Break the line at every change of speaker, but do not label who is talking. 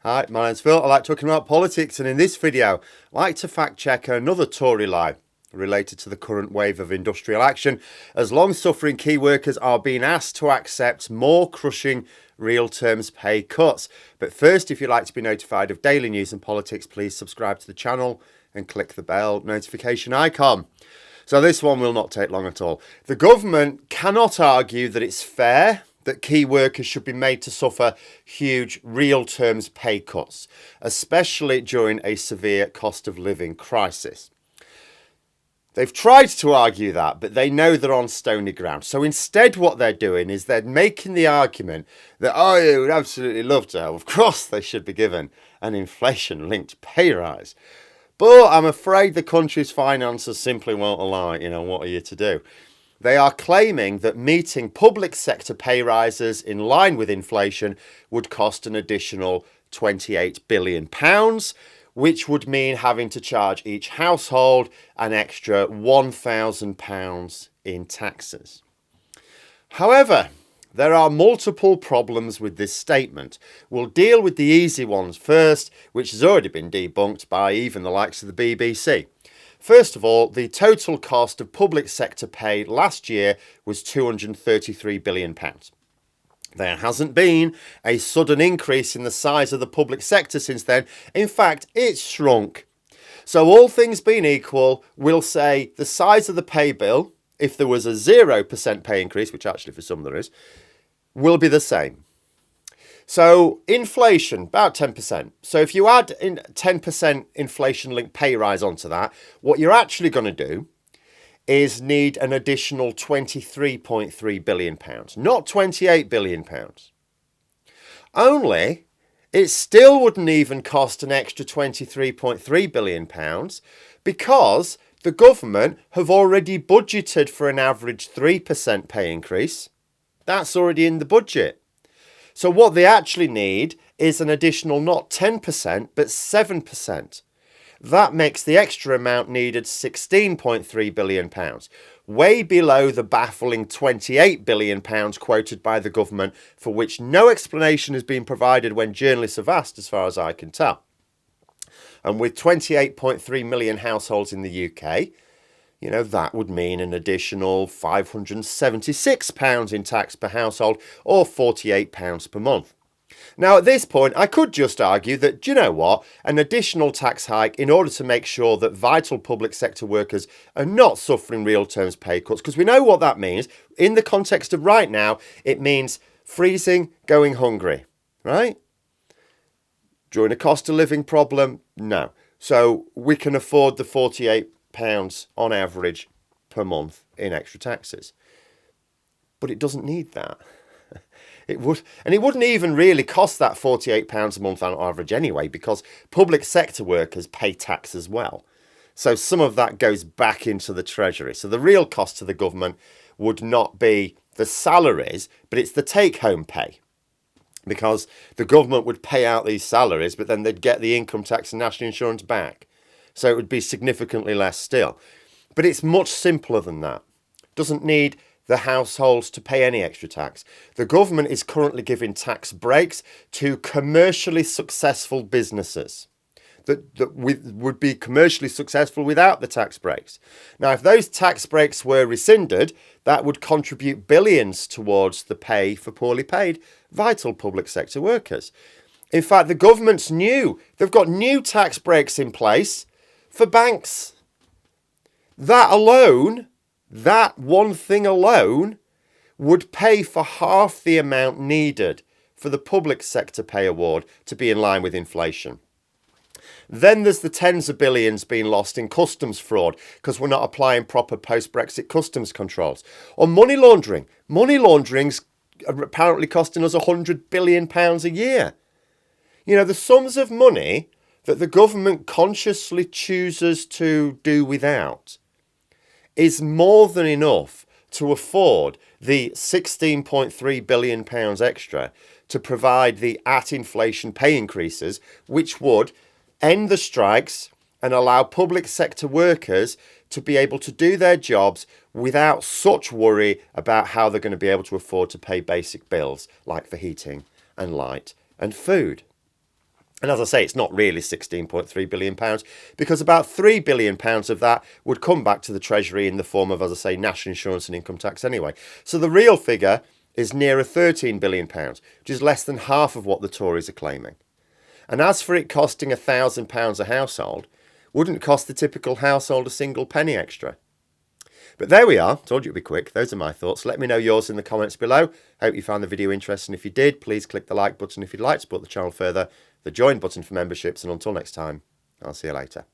Hi, my name's Phil. I like talking about politics, and in this video, I like to fact check another Tory lie related to the current wave of industrial action, as long-suffering key workers are being asked to accept more crushing real terms pay cuts. But first, if you'd like to be notified of daily news and politics, please subscribe to the channel and click the bell notification icon. So this one will not take long at all. The government cannot argue that it's fair that key workers should be made to suffer huge real terms pay cuts, especially during a severe cost of living crisis. They've tried to argue that, but they know they're on stony ground. So instead what they're doing is they're making the argument that, oh, you would absolutely love to have. Of course they should be given an inflation-linked pay rise. But I'm afraid the country's finances simply won't allow it. What are you to do? They are claiming that meeting public sector pay rises in line with inflation would cost an additional £28 billion, which would mean having to charge each household an extra £1,000 in taxes. However, there are multiple problems with this statement. We'll deal with the easy ones first, which has already been debunked by even the likes of the BBC. First of all, the total cost of public sector pay last year was £233 billion. There hasn't been a sudden increase in the size of the public sector since then. In fact, it's shrunk. So all things being equal, we'll say the size of the pay bill, if there was a 0% pay increase, which actually for some there is, will be the same. So inflation, about 10%. So if you add in 10% inflation-linked pay rise onto that, what you're actually going to do is need an additional £23.3 billion, not £28 billion. Only, it still wouldn't even cost an extra £23.3 billion because the government have already budgeted for an average 3% pay increase. That's already in the budget. So what they actually need is an additional not 10%, but 7%. That makes the extra amount needed £16.3 billion, way below the baffling £28 billion quoted by the government, for which no explanation has been provided when journalists have asked, as far as I can tell. And with 28.3 million households in the UK, that would mean an additional £576 in tax per household, or £48 per month. Now, at this point, I could just argue that, do you know what? An additional tax hike in order to make sure that vital public sector workers are not suffering real terms pay cuts, because we know what that means. In the context of right now, it means freezing, going hungry, right? During a cost of living problem, no. So we can afford the £48 on average per month in extra taxes. But it doesn't need that. It wouldn't even really cost that £48 a month on average anyway, because public sector workers pay tax as well. So some of that goes back into the treasury. So the real cost to the government would not be the salaries, but it's the take-home pay. Because the government would pay out these salaries, but then they'd get the income tax and national insurance back. So it would be significantly less still. But it's much simpler than that. Doesn't need the households to pay any extra tax. The government is currently giving tax breaks to commercially successful businesses that would be commercially successful without the tax breaks. Now, if those tax breaks were rescinded, that would contribute billions towards the pay for poorly paid vital public sector workers. In fact, the government's they've got new tax breaks in place for banks. That alone, that one thing alone, would pay for half the amount needed for the public sector pay award to be in line with inflation. Then there's the tens of billions being lost in customs fraud because we're not applying proper post-Brexit customs controls. Or money laundering. Money laundering's apparently costing us £100 billion a year. The sums of money that the government consciously chooses to do without is more than enough to afford the £16.3 billion extra to provide the at-inflation pay increases, which would end the strikes and allow public sector workers to be able to do their jobs without such worry about how they're going to be able to afford to pay basic bills like for heating and light and food. And as I say, it's not really £16.3 billion because about £3 billion of that would come back to the Treasury in the form of, as I say, national insurance and income tax anyway. So the real figure is nearer £13 billion, which is less than half of what the Tories are claiming. And as for it costing £1,000 a household, wouldn't cost the typical household a single penny extra. But there we are. Told you it'd be quick. Those are my thoughts. Let me know yours in the comments below. Hope you found the video interesting. If you did, please click the like button if you'd like to support the channel further, the join button for memberships, and until next time, I'll see you later.